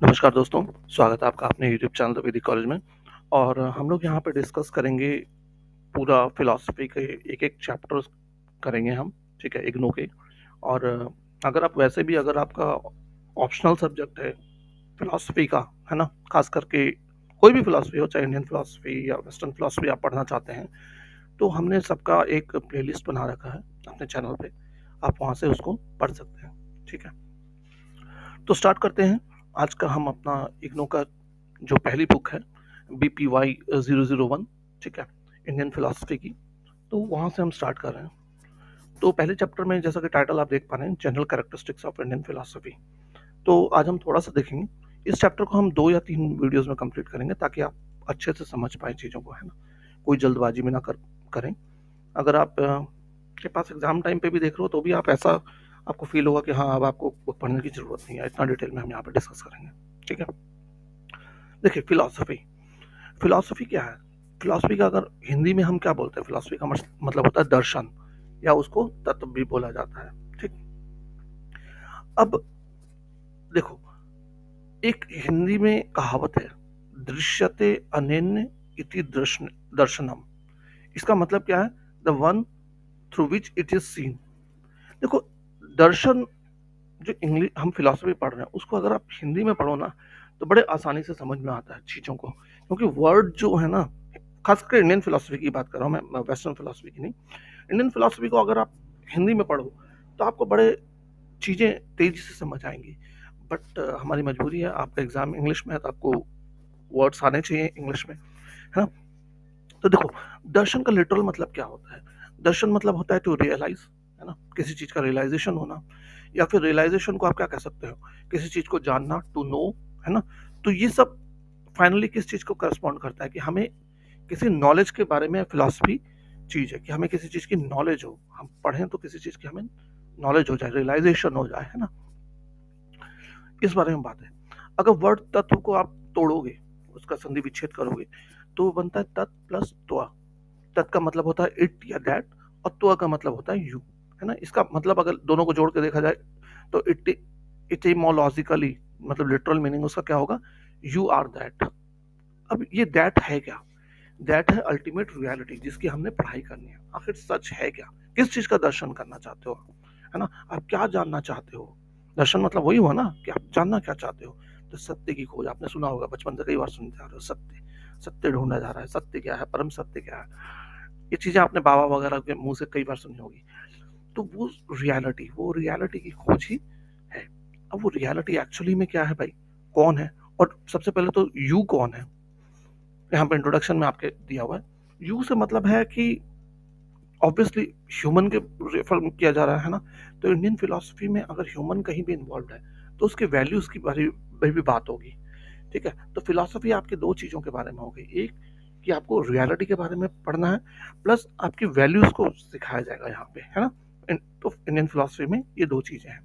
नमस्कार दोस्तों, स्वागत है आपका अपने यूट्यूब चैनल द वैदिक कॉलेज में। और हम लोग यहाँ पे डिस्कस करेंगे पूरा फ़िलॉसफ़ी के एक-एक चैप्टर्स करेंगे हम, ठीक है, इग्नू के। और अगर आप वैसे भी अगर आपका ऑप्शनल सब्जेक्ट है फ़िलॉसफ़ी का, है ना? ख़ास करके कोई भी फ़िलॉसफ़ी हो, चाहे इंडियन फ़िलॉसफ़ी या वेस्टर्न फ़िलॉसफ़ी आप पढ़ना चाहते हैं, तो हमने सबका एक प्लेलिस्ट बना रखा है अपने चैनल पे, आप वहाँ से उसको पढ़ सकते हैं, ठीक है? तो स्टार्ट करते हैं। आज का हम अपना इग्नू का जो पहली बुक है बीपीवाई 001, ठीक है, इंडियन फिलोसफी की। तो वहाँ से हम स्टार्ट कर रहे हैं। तो पहले चैप्टर में जैसा कि टाइटल आप देख पा रहे हैं, general characteristics of Indian philosophy. तो आज हम थोड़ा सा देखेंगे। इस चैप्टर को हम 2 या 3 वीडियोस में कंप्लीट करेंगे ताकि आप अच्छे से समझ पाएँ चीज़ों को, है ना? कोई जल्दबाजी में ना करें। अगर आप के पास एग्ज़ाम टाइम पे भी देख रहे हो तो भी आप ऐसा आपको फ़ील होगा कि हाँ, अब आपको बुक पढ़ने की ज़रूरत नहीं है, इतना डिटेल में हम यहाँ पे डिस्कस करेंगे, ठीक है? देखिए फ़िलॉसफ़ी, फ़िलॉसफ़ी क्या है? फ़िलॉसफ़ी का अगर हिंदी में हम क्या बोलते हैं? फ़िलॉसफ़ी का मतलब होता है दर्शन, या उसको तत्व भी बोला जाता है, ठीक? अब देखो, एक हिंदी में कहावत है, दृश्यते अनेन इति दर्शनम। इसका मतलब क्या है? The one through which it is scene. देखो, दर्शन जो इंग्लिश हम फिलॉसफी पढ़ रहे हैं उसको अगर आप हिंदी में पढ़ो ना तो बड़े आसानी से समझ में आता है चीज़ों को, क्योंकि वर्ड जो है ना, खासकर इंडियन फिलॉसफी की बात कर रहा हूँ मैं, वेस्टर्न फिलॉसफी की नहीं। इंडियन फिलॉसफी को अगर आप हिंदी में पढ़ो तो आपको बड़े चीज़ें तेजी से समझ आएंगी। बट हमारी मजबूरी है, आपका एग्जाम इंग्लिश में है तो आपको वर्ड्स आने चाहिए इंग्लिश में, है ना? तो देखो, दर्शन का लिटरल मतलब क्या होता है? दर्शन मतलब होता है टू रियलाइज, है ना? किसी चीज़ का रियलाइजेशन होना, या फिर रियलाइजेशन को आप क्या कह सकते हो? किसी चीज़ को जानना, टू नो, है ना? तो ये सब फाइनली किस चीज़ को करस्पॉन्ड करता है कि हमें किसी नॉलेज के बारे में फिलॉसफी चीज़ है कि हमें किसी चीज़ की नॉलेज हो, हम पढ़ें तो किसी चीज़ की हमें नॉलेज हो जाए, रियलाइजेशन हो जाए, है ना? इस बारे में बात है। अगर वर्ड तत्व को आप तोड़ोगे, उसका संधि विच्छेद करोगे, तो वो बनता है तत् प्लस त्व। तत् का मतलब होता है इट या दैट, और त्व का मतलब होता है यू, है ना? इसका मतलब अगर दोनों को जोड़ के देखा जाए तो इटिमोलॉजिकली मतलब लिटरल मीनिंग उसका क्या होगा? You are that. अब ये दैट है क्या? दैट है अल्टीमेट रियलिटी जिसकी हमने पढ़ाई करनी है। आखिर सच है क्या? किस चीज का दर्शन करना चाहते हो, है ना? आप क्या जानना चाहते हो? दर्शन मतलब वही हुआ ना कि आप जानना क्या चाहते हो। तो सत्य की खोज आपने सुना होगा, बचपन से कई बार सुनते आ रहे हो, सत्य, सत्य ढूंढा जा रहा है, सत्य क्या है, परम सत्य क्या है। ये चीजें आपने बाबा वगैरह के मुंह से कई बार सुनी होगी। तो वो रियलिटी की खोज ही है। अब वो रियलिटी एक्चुअली में क्या है भाई? कौन है? और सबसे पहले तो यू कौन है? यहाँ पे इंट्रोडक्शन में आपके दिया हुआ है। यू से मतलब है कि ऑब्वियसली ह्यूमन के रेफर किया जा रहा है ना? तो इंडियन फिलॉसफी में अगर ह्यूमन कहीं भी इन्वॉल्व है तो उसके वैल्यूज की बारे में भी बात होगी, ठीक है? तो फिलॉसफी आपके दो चीज़ों के बारे में हो गई, एक कि आपको रियलिटी के बारे में पढ़ना है, प्लस आपकी वैल्यूज को सिखाया जाएगा यहाँ पे, है ना? तो इंडियन फिलॉसफी में ये दो चीज़ें हैं।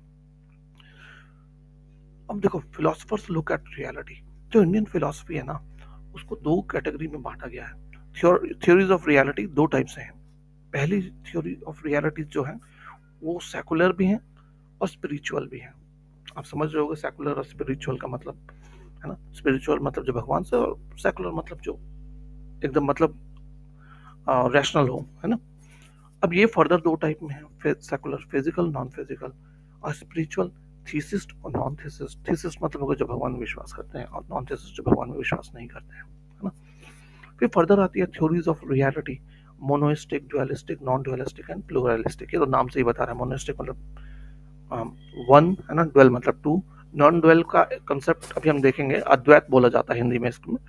अब देखो, फिलोसफर्स लुक एट रियलिटी। जो इंडियन फिलॉसफी है ना, उसको दो कैटेगरी में बांटा गया है। थ्योरीज ऑफ रियलिटी दो टाइप से हैं। पहली थ्योरी ऑफ रियलिटी जो है वो सेकुलर भी हैं और स्पिरिचुअल भी हैं। आप समझ रहे होगे सेकुलर और स्पिरिचुअल का मतलब, है ना? स्पिरिचुअल मतलब जो भगवान से, और सेकुलर मतलब जो एकदम मतलब रैशनल हो, है ना? अब ये फर्दर दो टाइप में है, सेकुलर फिजिकल, नॉन फिजिकल, और स्पिरिचुअल थीसिस्ट और नॉन थीसिस्ट। थीसिस्ट मतलब होगा जो भगवान में विश्वास करते हैं, और नॉन थीसिस्ट जो भगवान में विश्वास नहीं करते हैं, है ना? फिर फर्दर आती है theories of reality, monistic, dualistic, non dualistic and pluralistic. ये तो नाम से ही बता रहा है, मोनोइस्टिक मतलब वन, है ना? डुअल मतलब टू। नॉन डुअल का कंसेप्ट अभी हम देखेंगे, अद्वैत बोला जाता है हिंदी में इसमें,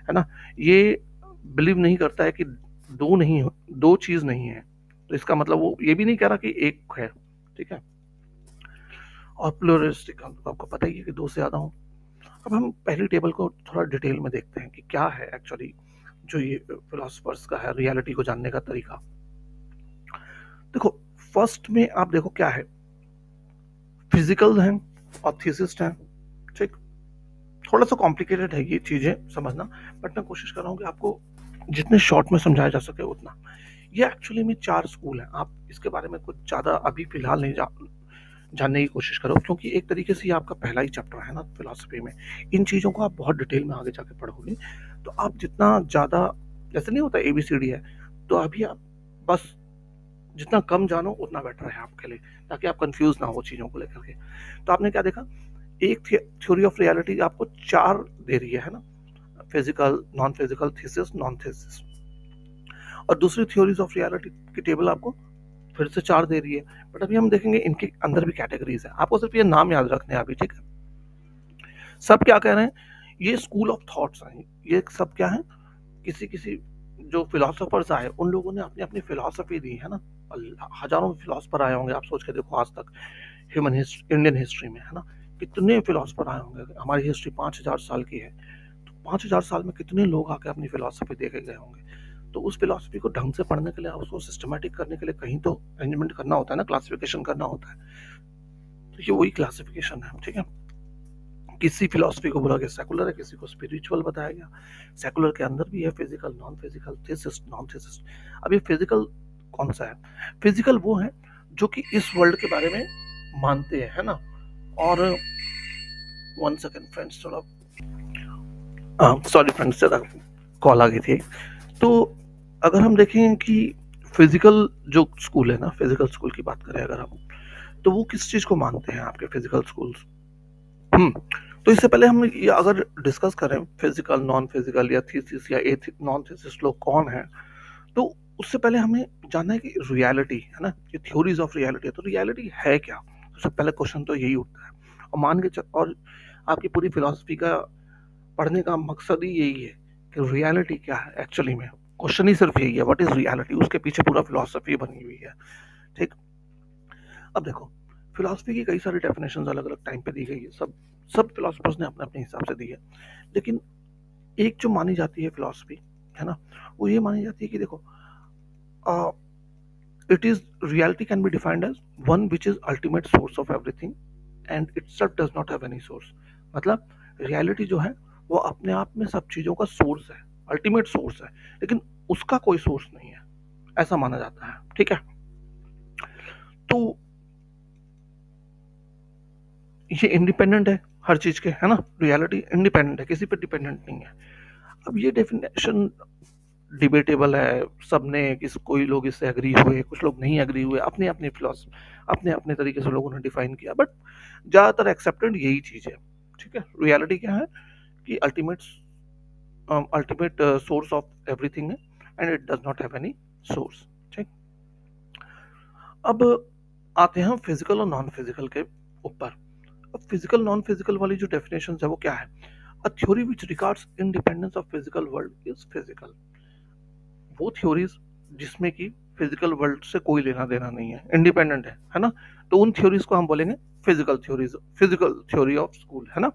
है ना? ये बिलीव नहीं करता है कि दो चीज नहीं है। तो इसका मतलब वो ये भी नहीं कह रहा कि एक है, ठीक है? और प्लूरलिस्टिक आपको पता ही है कि दो से ज्यादा हो। अब हम पहली टेबल को थोड़ा डिटेल में देखते हैं कि क्या है एक्चुअली जो ये फिलोसफर्स का है रियलिटी को जानने का तरीका। देखो, फर्स्ट में आप देखो क्या है, फिजिकल हैं और थीसिस्ट हैं, ठीक? थोड़ा सा कॉम्प्लिकेटेड है ये चीजें समझना, बट मैं कोशिश कर रहा हूँ कि आपको जितने शॉर्ट में समझाया जा सके उतना। ये एक्चुअली में चार स्कूल हैं, आप इसके बारे में कुछ ज्यादा अभी फिलहाल जानने की कोशिश करो, क्योंकि एक तरीके से ये आपका पहला ही चैप्टर है ना फिलॉसफी में। इन चीज़ों को आप बहुत डिटेल में आगे जाके पढ़ोगे, तो आप जितना ज़्यादा, जैसे नहीं होता एबीसीडी है, तो अभी आप बस जितना कम जानो उतना बेटर है आपके लिए, ताकि आप कंफ्यूज ना हो चीज़ों को लेकर के। तो आपने क्या देखा, एक थ्योरी ऑफ रियलिटी आपको 4 दे रही है ना, physical, non physical, thesis, non thesis. और दूसरी थ्योरीज ऑफ रियलिटी की टेबल आपको फिर से 4 दे रही है। बट अभी हम देखेंगे इनके अंदर भी कैटेगरीज है, आपको सिर्फ ये नाम याद रखने हैं अभी, ठीक है। सब क्या कह रहे हैं, ये स्कूल ऑफ थॉट्स हैं, ये सब क्या है, किसी किसी जो फिलोसोफर्स आए उन लोगों ने अपनी अपनी फिलोसफी दी है ना। हजारों फिलोसफर आए होंगे, आप सोच के देखो आज तक ह्यूमन हिस्ट्री, इंडियन हिस्ट्री में, है ना, कितने फिलोसफर आए होंगे। हमारी हिस्ट्री 5,000 साल की है, तो 5,000 साल में कितने लोग आके अपनी फिलोसफी दे के गए होंगे। तो उस फिलोसफी को ढंग से पढ़ने के लिए, उसको सिस्टमेटिक करने के लिए कहीं तो अरेंजमेंट करना होता है ना, क्लासिफिकेशन करना होता है। तो ये वही क्लासिफिकेशन है, ठीक है। किसी फिलोसफी को बोला गया सेकुलर है, किसी को स्पिरिचुअल बताया गया। सेकुलर के अंदर भी है फिजिकल, नॉन फिजिकल, थीसिस्ट, नॉन थीसिस्ट। अब ये फिजिकल कौन सा है, फिजिकल वो है जो कि इस वर्ल्ड के बारे में मानते हैं, है ना। और 1 सेकेंड फ्रेंड्स, थोड़ा सॉरी फ्रेंड्स, जरा कॉल आ गई थी। तो अगर हम देखें कि फिजिकल जो स्कूल है ना, फिजिकल स्कूल की बात करें अगर हम, तो वो किस चीज को मानते हैं आपके फिजिकल स्कूल्स। तो इससे पहले हम ये अगर डिस्कस करें फिजिकल, नॉन फिजिकल या थीसिस या नॉन थीसिस लोग कौन है, तो उससे पहले हमें जानना है कि रियलिटी है ना, ये थ्योरीज ऑफ रियलिटी है, तो रियलिटी है क्या। सबसे पहले क्वेश्चन तो यही उठता है। और मान के और आपकी पूरी फिलोसफी का पढ़ने का मकसद ही यही है कि रियलिटी क्या है एक्चुअली में। क्वेश्चन ही सिर्फ यही है, व्हाट इज रियलिटी, उसके पीछे पूरा फिलोसफी बनी हुई है, ठीक। अब देखो, फिलोसफी की कई सारी डेफिनेशंस अलग अलग टाइम पे दी गई है, सब सब फिलोसफर्स ने अपने अपने हिसाब से दी है। लेकिन एक जो मानी जाती है फिलोसफी, है ना, वो ये मानी जाती है कि देखो, it is reality can be defined as one which is ultimate source of everything and itself does not have any source. मतलब रियलिटी जो है वो अपने आप में सब चीजों का सोर्स है, अल्टीमेट सोर्स है, लेकिन उसका कोई सोर्स नहीं है, ऐसा माना जाता है, ठीक है। तो ये इंडिपेंडेंट है हर चीज के, है ना, रियलिटी इंडिपेंडेंट है, किसी पे डिपेंडेंट नहीं है। अब ये डेफिनेशन डिबेटेबल है, सबने किस, कोई लोग इससे एग्री हुए, कुछ लोग नहीं एग्री हुए, अपने अपने फिलोसफी, अपने अपने तरीके से लोगों ने डिफाइन किया, बट ज्यादातर एक्सेप्टेड यही चीज है, ठीक है। रियलिटी क्या है कि अल्टीमेट सोर्स ऑफ एवरीथिंग है and it does not have any source, ठीक। अब आते हैं फिजिकल और नॉन फिजिकल के ऊपर। अब फिजिकल नॉन फिजिकल वाली जो डेफिनेशन है वो क्या है, a theory which regards independence of physical world is physical. वो थ्योरीज जिसमें कि फिजिकल वर्ल्ड से कोई लेना देना नहीं है, इंडिपेंडेंट है ना, तो उन थ्योरीज को हम बोलेंगे physical theories, physical theory of school, है ना।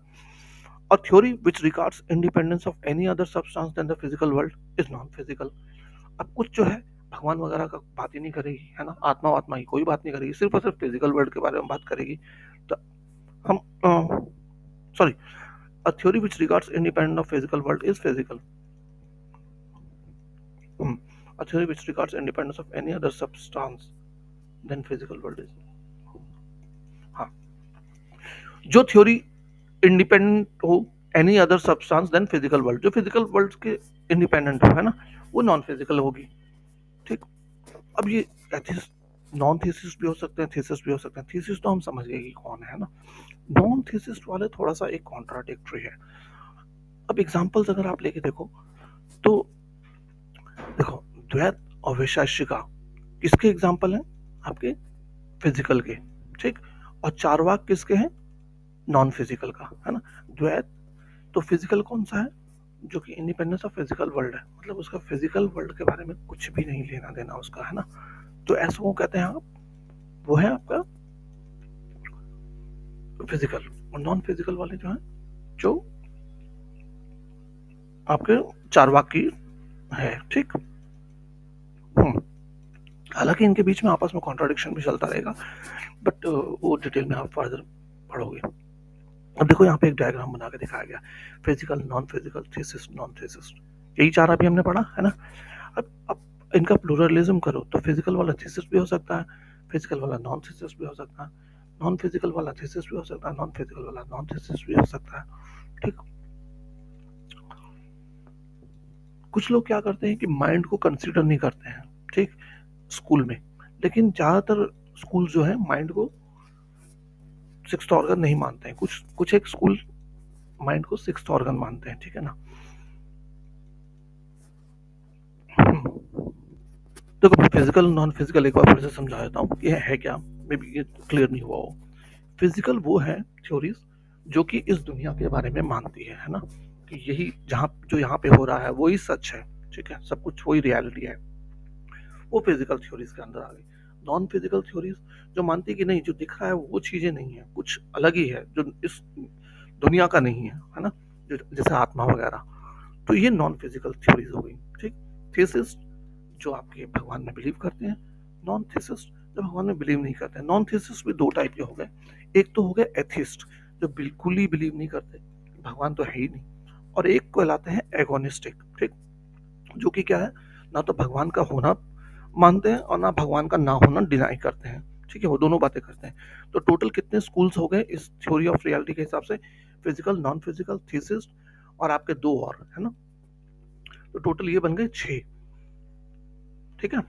और theory which regards independence of any other substance then the physical world is non physical. अब कुछ जो है भगवान वगैरह का बात ही नहीं करेगी, है ना, आत्मा आत्मा की कोई बात नहीं करेगी, सिर्फ और सिर्फ फिजिकल वर्ल्ड के बारे में बात करेगी। तो हम sorry, a theory which regards independence of physical world is physical. A theory which regards independence of any other substance than physical world is, हाँ, जो थ्योरी इंडिपेंडेंट हो any other substance then physical world, जो physical world के independent हो, है ना, वो non physical होगी, ठीक। अब ये एथिस, नॉन थीसिस भी हो सकते हैं, थीसिस भी हो सकते हैं। थीसिस तो हम समझ गए कि कौन है ना। नॉन थीसिस वाले थोड़ा सा एक कॉन्ट्राडिक्टरी है। अब एग्जांपल्स अगर आप लेके देखो, तो देखो, द्वैत और वैशेषिका किसके एग्जांपल हैं, आपके फिजिकल के, ठीक। और चारवाक किसके हैं, नॉन फिजिकल का, है ना। द्वैत तो फिजिकल कौन सा है, जो कि इंडिपेंडेंस ऑफ फिजिकल वर्ल्ड है, मतलब उसका फिजिकल वर्ल्ड के बारे में कुछ भी नहीं लेना देना उसका, है ना। तो ऐसा वो कहते हैं आप, वो है आपका फिजिकल। और नॉन फिजिकल वाले जो है, जो आपके चारवाक की है, ठीक। हालांकि इनके बीच में आपस में कॉन्ट्राडिक्शन भी चलता रहेगा, बट वो डिटेल में आप फर्दर पढ़ोगे। अब देखो यहाँ पे एक डायग्राम बना के दिखाया गया, physical, non physical, thesis, non thesis, यही चार अभी हमने पढ़ा, है ना। अब इनका प्लूरलिज्म करो तो फिजिकल वाला थीसिस भी हो सकता है, फिजिकल वाला नॉन थीसिस भी हो सकता है, नॉन फिजिकल वाला थीसिस भी हो सकता है, नॉन फिजिकल वाला नॉन थीसिस भी हो सकता है। ठीक, कुछ लोग क्या करते हैं कि माइंड को कंसीडर नहीं करते हैं, ठीक, स्कूल में, लेकिन ज्यादातर स्कूल जो है माइंड को सिक्स्थ ऑर्गन नहीं मानते हैं, कुछ कुछ एक स्कूल माइंड को सिक्स्थ ऑर्गन मानते हैं, ठीक है ना। देखो फिजिकल नॉन फिजिकल एक बार फिर से समझा देता हूँ ये है क्या, मे बी ये क्लियर नहीं हुआ हो। फिजिकल वो है थ्योरीज जो कि इस दुनिया के बारे में मानती है ना, कि यही जहाँ जो यहाँ पे हो रहा है वही सच है, ठीक है, सब कुछ वही रियलिटी है, वो फिजिकल थ्योरीज के अंदर आ गई। नॉन फिजिकल थ्योरीज जो मानती है कि नहीं, जो दिख रहा है वो चीजें नहीं है, कुछ अलग ही है जो इस दुनिया का नहीं है ना, जो जैसे आत्मा वगैरह। तो ये नॉन फिजिकल थ्योरीज हो गई, ठीक। थीसिस जो आपके भगवान में बिलीव करते हैं, नॉन थीसिस जो भगवान में बिलीव नहीं करते हैं। नॉन थीसिस भी दो टाइप के हो गए, एक तो हो गए एथिस्ट जो बिल्कुल ही बिलीव नहीं करते, भगवान तो है ही नहीं, और एक को कहलाते हैं एगोनिस्टिक, ठीक, जो कि क्या है, ना तो भगवान का होना मानते हैं और ना भगवान का ना होना डिनाई करते हैं, ठीक है, वो दोनों बातें करते हैं। तो टोटल कितने स्कूल्स हो गए इस थ्योरी ऑफ रियलिटी के हिसाब से, फिजिकल, नॉन फिजिकल, थीसिस और आपके दो और है ना, तो टोटल ये बन गए 6, ठीक है।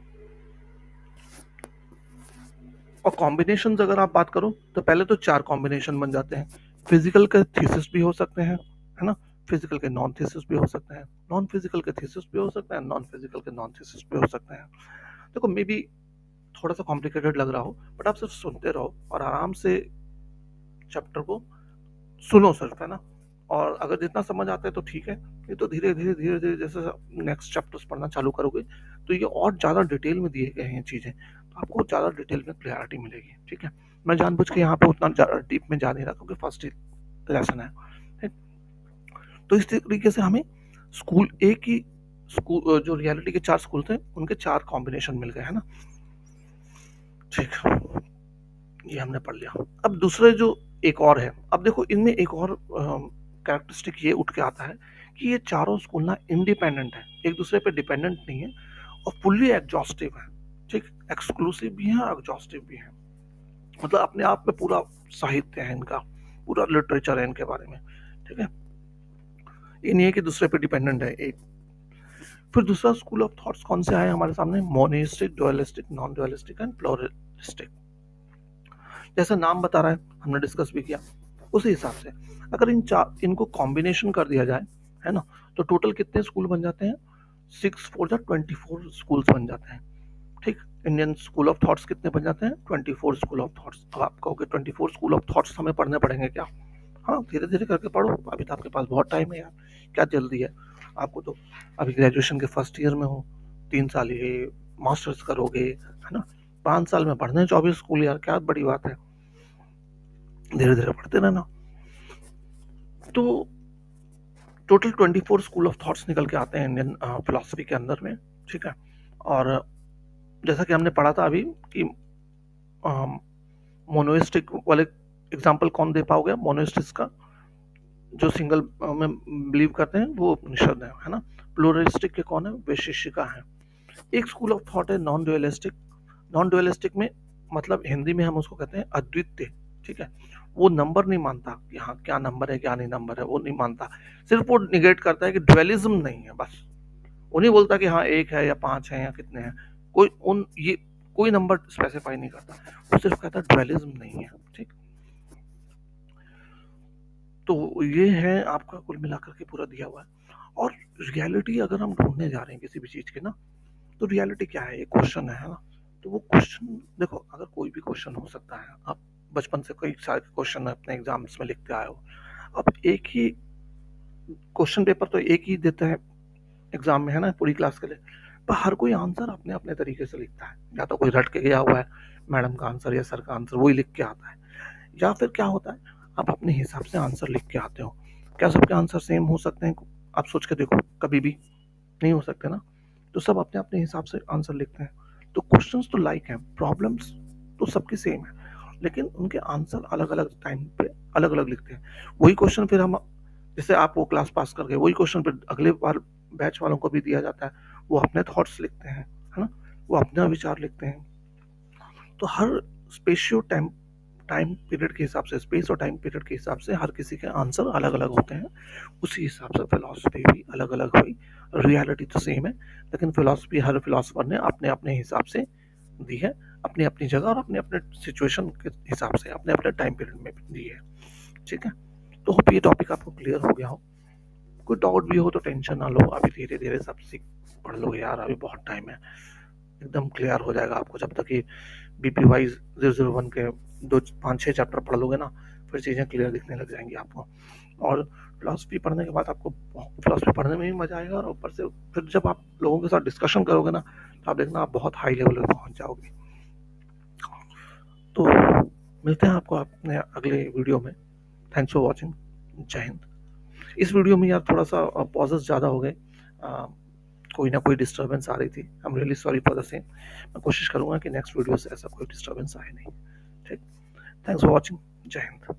और कॉम्बिनेशन अगर आप बात करो तो पहले तो 4 कॉम्बिनेशन बन जाते हैं, फिजिकल के थीसिस भी हो सकते हैं, है ना, फिजिकल के नॉन थीसिस भी हो सकते हैं, नॉन फिजिकल के थीसिस भी हो सकते हैं, नॉन फिजिकल के नॉन थीसिस भी हो सकते हैं। देखो मे बी थोड़ा सा कॉम्प्लिकेटेड लग रहा हो, बट आप सिर्फ सुनते रहो और आराम से चैप्टर को सुनो सिर्फ, है ना, और अगर जितना समझ आता है तो ठीक है, नहीं तो धीरे धीरे धीरे धीरे जैसे नेक्स्ट चैप्टर्स पढ़ना चालू करोगे तो ये और ज़्यादा डिटेल में दिए गए हैं चीज़ें, तो आपको ज़्यादा डिटेल में क्लियरिटी मिलेगी, ठीक है। मैं जानबूझ के यहाँ पे उतना डीप में जा नहीं रहा क्योंकि फर्स्ट लेसन है, ठीक? तो इस तरीके से हमें स्कूल एक ही स्कूल जो रियलिटी के 4 स्कूल थे उनके 4 कॉम्बिनेशन मिल गए, है ना, ठीक, ये हमने पढ़ लिया। अब दूसरे जो एक और है, अब देखो इनमें एक और कैरेक्टरिस्टिक ये उठ के आता है कि ये चारों स्कूल ना इंडिपेंडेंट है, एक दूसरे पे डिपेंडेंट नहीं है, और फुल्ली एग्जॉस्टिव है, ठीक, एक्सक्लूसिव भी है, एग्जॉस्टिव भी है, मतलब अपने आप में पूरा साहित्य है इनका, पूरा लिटरेचर है इनके बारे में, ठीक है। ये नहीं है कि दूसरे पे डिपेंडेंट है एक। फिर दूसरा स्कूल ऑफ थॉट्स कौन से आए हमारे सामने, monistic, dualistic, non dualistic and प्लुरलिस्टिक। जैसा नाम बता रहा है, हमने डिस्कस भी किया, उसी हिसाब से अगर इनको कॉम्बिनेशन कर दिया जाए, है ना, तो टोटल कितने स्कूल बन जाते हैं, 6 4 जा 24 स्कूल्स बन जाते हैं, ठीक। इंडियन स्कूल ऑफ थॉट्स कितने बन जाते हैं, 24 स्कूल ऑफ थॉट्स। अब आप कहोगे 24 स्कूल ऑफ थॉट्स हमें पढ़ने पड़ेंगे क्या, हाँ धीरे धीरे करके पढ़ो, अभी तो आपके पास बहुत टाइम है यार, क्या जल्दी है आपको, तो अभी ग्रेजुएशन के फर्स्ट ईयर में हो, 3 साल ये मास्टर्स करोगे, है ना, 5 साल में पढ़ने 24 स्कूल, यार क्या बड़ी बात है, धीरे धीरे पढ़ते रहना। तो टोटल 24 स्कूल ऑफ थॉट्स निकल के आते हैं इंडियन फिलोसफी के अंदर में, ठीक है। और जैसा कि हमने पढ़ा था अभी कि मोनोइस्टिक वाले एग्जाम्पल कौन दे पाओगे, मोनोइस्टिक्स का जो सिंगल में बिलीव करते हैं वो उपनिषद है ना। प्लूरलिस्टिक के कौन है, वैशेषिका है। एक स्कूल ऑफ थॉट है नॉन डुअलिस्टिक। नॉन डुअलिस्टिक में मतलब हिंदी में हम उसको कहते हैं अद्वितीय, ठीक है। वो नंबर नहीं मानता कि हाँ क्या नंबर है क्या नहीं नंबर है, वो नहीं मानता, सिर्फ वो निगेट करता है कि ड्वेलिज्म नहीं है, बस। वो नहीं बोलता कि हाँ 1 है या 5 है या कितने हैं, कोई उन ये कोई नंबर स्पेसिफाई नहीं करता, वो सिर्फ कहता है ड्वेलिज्म नहीं है, ठीक। तो ये है आपका कुल मिलाकर के पूरा दिया हुआ है। और रियलिटी अगर हम ढूंढने जा रहे हैं किसी भी चीज के ना, तो रियलिटी क्या है, ये क्वेश्चन है ना। तो वो क्वेश्चन देखो, अगर कोई भी क्वेश्चन हो सकता है, आप बचपन से कई सारे क्वेश्चन अपने एग्जाम्स में लिखते आए हो, अब एक ही क्वेश्चन पेपर तो एक ही देता है एग्जाम में, है ना, पूरी क्लास के लिए, पर हर कोई आंसर अपने अपने तरीके से लिखता है, या तो कोई रट के गया हुआ है मैडम का आंसर या सर का आंसर वही लिख के आता है, या फिर क्या होता है आप अपने हिसाब से आंसर लिख के आते हो। क्या सबके आंसर सेम हो सकते हैं, आप सोच के देखो, कभी भी नहीं हो सकते ना। तो सब अपने अपने हिसाब से आंसर लिखते हैं। तो क्वेश्चंस तो लाइक हैं, प्रॉब्लम्स तो सबकी सेम है, लेकिन उनके आंसर अलग अलग टाइम पे अलग अलग लिखते हैं। वही क्वेश्चन फिर हम, जैसे आप वो क्लास पास कर गए, वही क्वेश्चन फिर अगले बार बैच वालों को भी दिया जाता है, वो अपने थॉट्स लिखते हैं, है ना, वो अपना विचार लिखते हैं। तो हर स्पेशियो टाइम पीरियड के हिसाब से, स्पेस और टाइम पीरियड के हिसाब से हर किसी के आंसर अलग अलग होते हैं। उसी हिसाब से फिलॉसफी भी अलग अलग हुई। रियलिटी तो सेम है, लेकिन फिलॉसफी हर फिलॉसफर ने अपने अपने हिसाब से दी है, अपनी अपनी जगह और अपने अपने सिचुएशन के हिसाब से, अपने अपने टाइम पीरियड में दी है। ठीक है, तो होप ये टॉपिक आपको क्लियर हो गया हो। कोई डाउट भी हो तो टेंशन ना लो, अभी धीरे धीरे सब सीख पढ़ लो यार, अभी बहुत टाइम है, एकदम क्लियर हो जाएगा आपको। जब तक कि बीपी वाइज 001 के 5-6 चैप्टर पढ़ लोगे ना, फिर चीज़ें क्लियर दिखने लग जाएंगी आपको। और फिलॉसफी पढ़ने के बाद आपको फिलॉसफी पढ़ने में भी मजा आएगा, और ऊपर से फिर जब आप लोगों के साथ डिस्कशन करोगे ना, तो आप देखना आप बहुत हाई लेवल पे पहुंच जाओगे। तो मिलते हैं आपको अपने अगले वीडियो में। Thanks for watching. जय हिंद। इस वीडियो में यार थोड़ा सा पॉजेस ज़्यादा हो गए, कोई ना कोई डिस्टर्बेंस आ रही थी। I am really sorry for the same. मैं कोशिश करूंगा कि नेक्स्ट वीडियो से ऐसा कोई डिस्टर्बेंस आए नहीं। ठीक, थैंक्स फॉर वॉचिंग। जय हिंद।